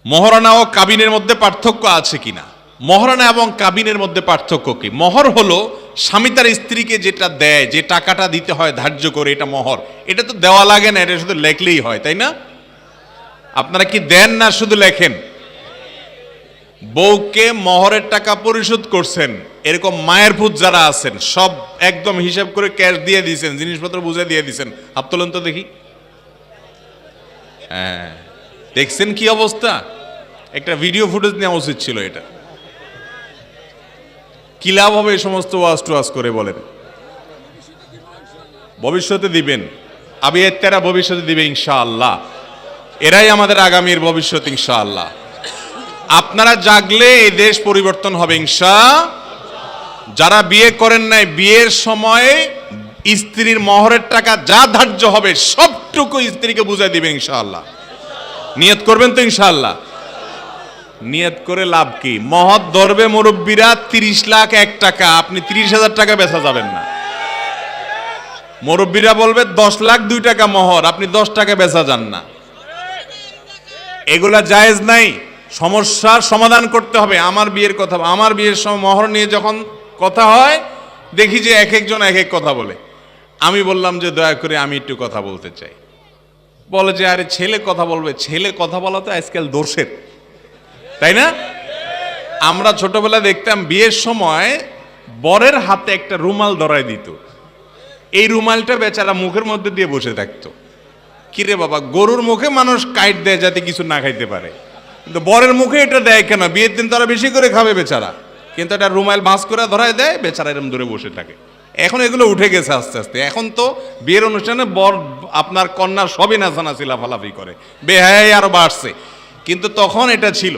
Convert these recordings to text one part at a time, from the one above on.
মহারণা ও কাবিনের মধ্যে পার্থক্য আছে কিনা? মহারণা এবং কাবিনের মধ্যে পার্থক্য কি? মহর হলো স্বামী তার স্ত্রীকে যেটা দেয়, যে টাকাটা দিতে হয় ধার্য করে, এটা মহর। এটা তো দেওয়া লাগে না, এটা শুধু লেখলেই হয়, তাই না? আপনারা কি দেন না শুধু লেখেন? বউকে মহরের টাকা পরিশোধ করছেন, এরকম মায়ের পুত যারা আছেন সব একদম হিসাব করে ক্যাশ দিয়ে দিয়েছেন, জিনিসপত্র বুঝে দিয়ে দিয়েছেন, হাত তোলেন তো দেখি। হ্যাঁ, দেখছেন কি অবস্থা? একটা ভিডিও ফুটেজ নেওয়া উচিত ছিল। এটা কি লাভ হবে এই সমস্ত ওয়াজ টোয়াজ করে? বলেন। ভবিষ্যতে দিবেন, আবিয়াত্তারা ভবিষ্যতে দিবে ইনশাআল্লাহ। এরাই আমাদের আগামীর ভবিষ্যৎ ইনশাআল্লাহ। আপনারা জাগলে এই দেশ পরিবর্তন হবে যারা বিয়ে করেন নাই, বিয়ের সময় স্ত্রীর মহরের টাকা যা ধার্য হবে সবটুকু স্ত্রীকে বুঝাই দিবেন ইনশাআল্লাহ। নিয়ত করবেন তো ইনশাআল্লাহ? নিয়ত করে লাভ কি? মহর ধরবে মুরব্বীরা 30 লাখ 1 টাকা, আপনি 30,000 টাকা বেচা যাবেন না। মুরব্বীরা বলবে 10 লাখ 2 টাকা মহর, আপনি 10 টাকা বেচা যান না। এগুলা জায়েজ নাই। সমস্যার সমাধান করতে হবে। আমার বিয়ের কথা, আমার বিয়ের সময় মহর নিয়ে যখন কথা হয় দেখি যে এক একজন এক এক কথা বলে। আমি বললাম যে দয়া করে আমি একটু কথা বলতে চাই। বলে যে আরে ছেলে কথা বলবে। ছেলে কথা বলা তো আজকাল দোষের, তাই না? আমরা ছোটবেলা দেখতাম বিয়ের সময় বরের হাতে একটা রুমাল ধরায় দিত। এই রুমালটা বেচারা মুখের মধ্যে দিয়ে বসে থাকতো। কিরে বাবা, গরুর মুখে মানুষ কাইট দেয় যাতে কিছু না খাইতে পারে, কিন্তু বরের মুখে এটা দেয় কেন? বিয়ের দিন তারা বেশি করে খাবে বেচারা, কিন্তু এটা রুমাল ভাঁজ করে ধরায় দেয়, বেচারা এরম ধরে বসে থাকে। এখন এগুলো উঠে গেছে আস্তে আস্তে। এখন তো বিয়ের অনুষ্ঠানে বর আপনার কন্যা সবই নাচানাচি লাফালাফি করে, বেহায়াই আরো বাড়ছে, কিন্তু তখন এটা ছিল।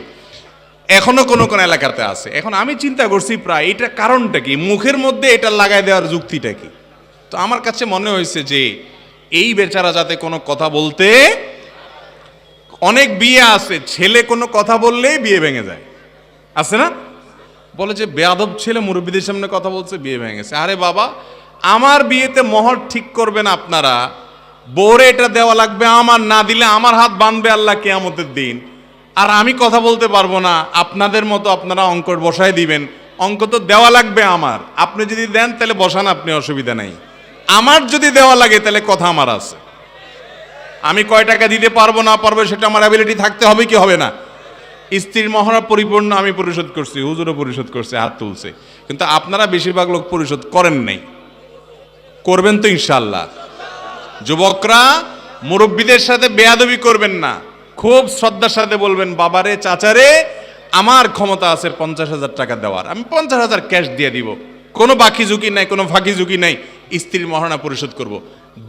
এখনো কোন কোন এলাকাতে আছে। এখন আমি চিন্তা করছি প্রায় এটা কারণটা কি, মুখের মধ্যে এটা লাগাই দেওয়ার যুক্তিটা কি? তো আমার কাছে মনে হয়েছে যে এই বেচারা যাতে কোনো কথা বলতে, অনেক বিয়ে আছে ছেলে কোনো কথা বললেই বিয়ে ভেঙে যায়, আছে না? বলে যে বেয়াদব ছেলে মুরব্বীদের সামনে কথা বলছে, বিয়ে ভেঙে গেছে। আরে বাবা, আমার বিয়েতে মহর ঠিক করবেন আপনারা, বোরে এটা দেওয়া লাগবে, আমার না দিলে আমার হাত বাঁধবে আল্লাহ কিয়ামতের দিন। আর আমি কথা বলতে পারবো না, আপনাদের মতো আপনারা অঙ্ক বসায় দিবেন। অঙ্ক তো দেওয়া লাগবে আমার, আপনি যদি দেন তাহলে বসান, আপনি অসুবিধা নাই। আমার যদি দেওয়া লাগে তাহলে কথা আমার আছে। আমি কয় টাকা দিতে পারবো না পারবো সেটা আমার অ্যাবিলিটি থাকতে হবে কি হবে না? স্ত্রীর মহরা পরিপূর্ণ আমি পরিশোধ করছি, হুজুরও পরিশোধ করছে, হাত তুলছে, কিন্তু আপনারা বেশিরভাগ লোক পরিশোধ করেন নাই। করবেন তো ইনশাআল্লাহ। যুবকরা মুরব্বীদের সাথে বেয়াদবি করবেন না, খুব শ্রদ্ধার সাথে বলবেন, বাবারে চাচারে আমার ক্ষমতা আছে 50,000 টাকা দেওয়ার, আমি 50,000 ক্যাশ দিয়ে দিব, কোনো বাকি ঝুঁকি নাই, কোনো ফাঁকি ঝুঁকি নাই, স্ত্রীর মহারণা পরিশোধ করব।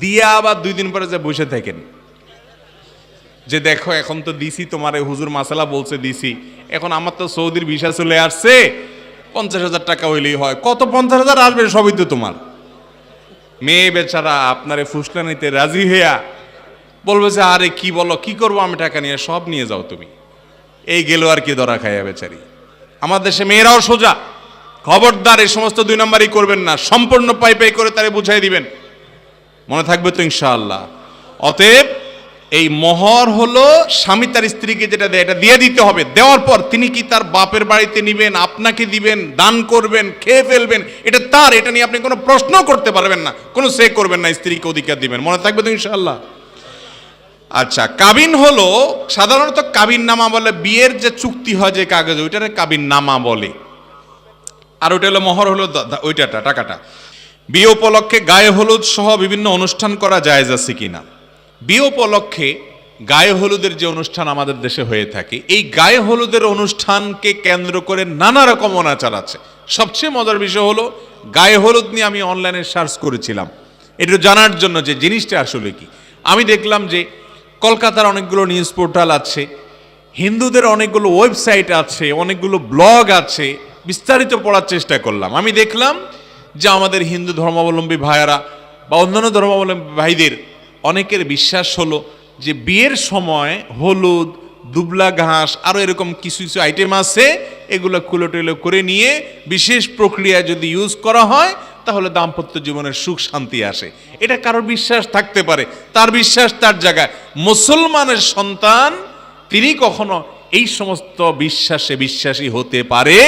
দিয়ে আবার 2 দিন পরে যে বসে থাকেন যে দেখো এখন তো দিছি, তোমার হুজুর মাসালা বলছে দিছি, এখন আমার তো সৌদির ভিসা চলে আসছে, 50,000 টাকা হইলেই হয়। কত 50,000 আসবে? সবই তো তোমার। মেয়ে বেচারা আপনারে ফুসলা নিতে রাজি হইয়া বলবে যে আরে কি বলো, কি করবো আমি টাকা নিয়ে, সব নিয়ে যাও তুমি। এই গেল আর কি ধরা খাইয়া বেচারি। আমার দেশে মেয়েরাও সোজা, খবরদার এই সমস্ত 2 নম্বরই করবেন না, সম্পূর্ণ পাই পাই করে তারে বুঝাই দিবেন, মনে থাকবে তো ইনশাআল্লাহ। অতএব এই মহর হলো স্বামী তার স্ত্রীকে যেটা দেয় এটা দিয়ে দিতে হবে। দেওয়ার পর তিনি কি তার বাপের বাড়িতে নিবেন, আপনাকে দিবেন, দান করবেন, খেয়ে ফেলবেন, এটা তার, এটা নিয়ে আপনি কোনো প্রশ্ন করতে পারবেন না, কোনো সে করবেন না, স্ত্রীকে অধিকার দিবেন, মনে থাকবে তো ইনশাআল্লাহ। আচ্ছা, কাবিন হলো সাধারণত কাবিন নামা বলে, বিয়ের যে চুক্তি হয় যে কাগজ, ওইটারে কাবিন নামা বলে। আর ওইটা হলো মহর, হলো ওইটা টাকাটা। বিয়ে উপলক্ষে গায়ে হলুদ সহ বিভিন্ন অনুষ্ঠান করা জায়েজ আছে কিনা? বিয়ে উপলক্ষে গায়ে হলুদের যে অনুষ্ঠান আমাদের দেশে হয়ে থাকে, এই গায়ে হলুদের অনুষ্ঠানকে কেন্দ্র করে নানা রকম অনাচার আছে। সবচেয়ে মজার বিষয় হলো গায়ে হলুদ নিয়ে আমি অনলাইনে সার্চ করেছিলাম এটা জানার জন্য যে জিনিসটা আসলে কি। আমি দেখলাম যে কলকাতার অনেকগুলো নিউজ পোর্টাল আছে, হিন্দুদের অনেকগুলো ওয়েবসাইট আছে, অনেকগুলো ব্লগ আছে, বিস্তারিত পড়ার চেষ্টা করলাম। আমি দেখলাম যে আমাদের হিন্দু ধর্মাবলম্বী ভাইয়ারা বা অন্যান্য ধর্মাবলম্বী ভাইদের অনেকের বিশ্বাস হলো যে বিয়ের সময় হলুদ, দুবলা ঘাস, আরও এরকম কিছু কিছু আইটেম আছে, এগুলো কুলোটেলো করে নিয়ে বিশেষ প্রক্রিয়া যদি ইউজ করা হয় তাহলে দাম্পত্য জীবনের সুখ শান্তি আসে। এটা কারোর বিশ্বাস থাকতে পারে, তার বিশ্বাস তার জায়গায়। মুসলমানের সন্তান তিনি কখনো এই সমস্ত বিশ্বাসে বিশ্বাসী হতে পারে।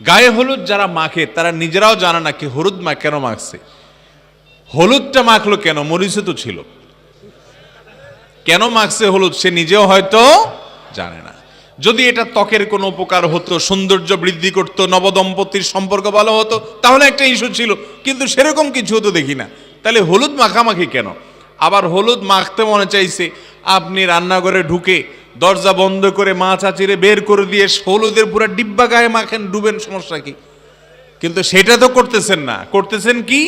গায়ে হলুদ যারা মাখে তারা নিজেরাও জানে না কি হলুদ কেন মাখছে, হলুদটা মাখলো কেন, মরিচে তো ছিল, কেন মাখছে হলুদ সে নিজেও হয়তো জানে না। যদি এটা ত্বকের কোনো উপকার হতো, সৌন্দর্য বৃদ্ধি করত, নবদম্পতির সম্পর্ক ভালো হতো, তাহলে একটা ইস্যু ছিল, কিন্তু সেরকম কিছু তো দেখি না। তাহলে হলুদ মাখামাখি কেন? আবার হলুদ মাখতে মনে চাইছে, আপনি রান্নাঘরে ঢুকে দরজা বন্ধ করে মা চাচিরে বের করে দিয়ে হলুদের পুরো ডিব্বা গায়ে মাখেন, ডুবেন, সমস্যা কি? কিন্তু সেটা তো করতেছেন না, করতেছেন কি,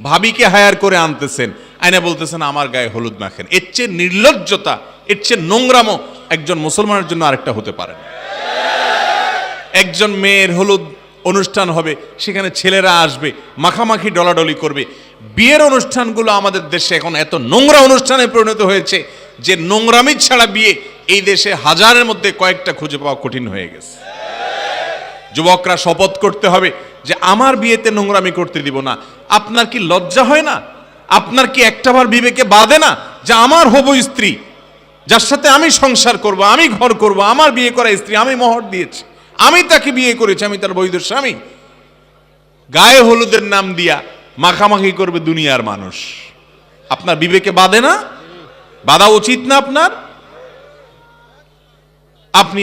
ভাবিকে হায়ার করে আনতেছেন, আইনা বলতেছেন আমার গায়ে হলুদ মাখেন। এর চেয়ে নির্লজ্জতা, এর চেয়ে নোংরামো একজন মুসলমানের জন্য আরেকটা হতে পারে না। একজন মেয়ের হলুদ অনুষ্ঠান হবে, সেখানে ছেলেরা আসবে, মাখামাখি ডলাডলি করবে। বিয়ের অনুষ্ঠানগুলো আমাদের দেশে এখন এত নোংরা অনুষ্ঠানে পরিণত হয়েছে যে নোংরামি ছাড়া বিয়ে এই দেশে হাজারের মধ্যে কয়েকটা খুঁজে পাওয়া কঠিন হয়ে গেছে। যুবকরা শপথ করতে হবে যে আমার বিয়েতে নোংরামি করতে দিব না। আপনার কি লজ্জা হয় না? আপনার কি একটাবার বিবেকে বাঁধে না যে আমার হবু স্ত্রী, যার সাথে আমি সংসার করব, আমি ঘর করব, আমার বিয়ে করা স্ত্রী, আমি মোহর দিয়েছি, আমি তাকে বিয়ে করেছি, আমি তার বৈধ স্বামী, গায়ে হলুদের নাম দিয়া মাখামাখি করবে দুনিয়ার মানুষ। আপনার বিবেকে বাঁধে না? বাঁধা উচিত না আপনার? আপনি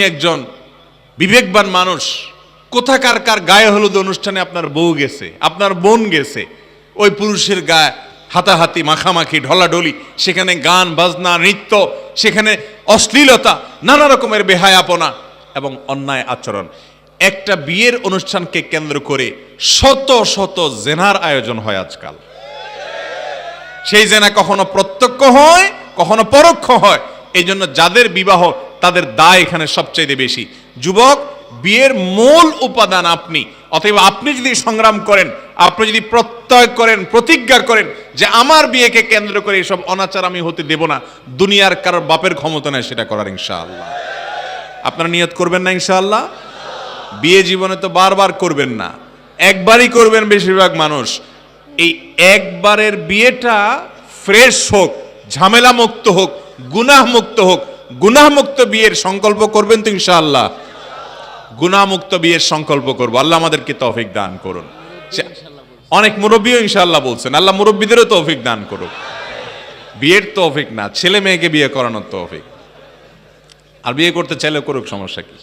একজন বিবেকবান মানুষ, কোথাকার কার গায়ে হলুদ অনুষ্ঠানে আপনার বউ গেছে, আপনার বোন গেছে, ওই পুরুষের গায়ে হাতাহাতি, মাখামাখি, ঢলাঢলি, সেখানে গান বাজনা, নৃত্য, সেখানে অশ্লীলতা, নানা রকমের বেহায়াপনা এবং অন্যায় আচরণ। একটা বিয়ের অনুষ্ঠানকে কেন্দ্র করে শত শত জেনার আয়োজন হয় আজকাল। সেই জেনা কখনো প্রত্যক্ষ হয়, কখনো পরোক্ষ হয়। এই জন্য যাদের বিবাহ তাদের দায় এখানে সবচাইতে বেশি। যুবক, বিয়ের মূল উপাদান আপনি। অতএব আপনি যদি সংগ্রাম করেন, আপনি যদি প্রত্যয় করেন, প্রতিজ্ঞা করেন যে আমার বিয়েকে কেন্দ্র করে এসব অনাচার আমি হতে দেব না, দুনিয়ার কারোর বাপের ক্ষমতা নেই সেটা করার, ইনশাআল্লাহ। আপনারা নিয়ত করবেন না ইনশাআল্লাহ? বিয়ে জীবনে তো বারবার করবেন না, একবারই করবেন বেশিরভাগ মানুষ। এই একবারের বিয়েটা ফ্রেশ হোক, ঝামেলা মুক্ত হোক, গুনাহ মুক্ত হোক। গুনাহ মুক্ত বিয়ের সংকল্প করবেন তো ইনশাআল্লাহ? গুনাহ মুক্ত বিয়ের সংকল্প করবো। আল্লাহ আমাদেরকে তৌফিক দান করুন। অনেক মুরব্বীও ইনশাআল্লাহ বলছেন, আল্লাহ মুরব্বীদেরও তৌফিক দান করুন। বিয়ের তৌফিক না, ছেলে মেয়েকে বিয়ে করানোর তৌফিক। আর বিয়ে করতে চাইলে করুক, সমস্যা কি?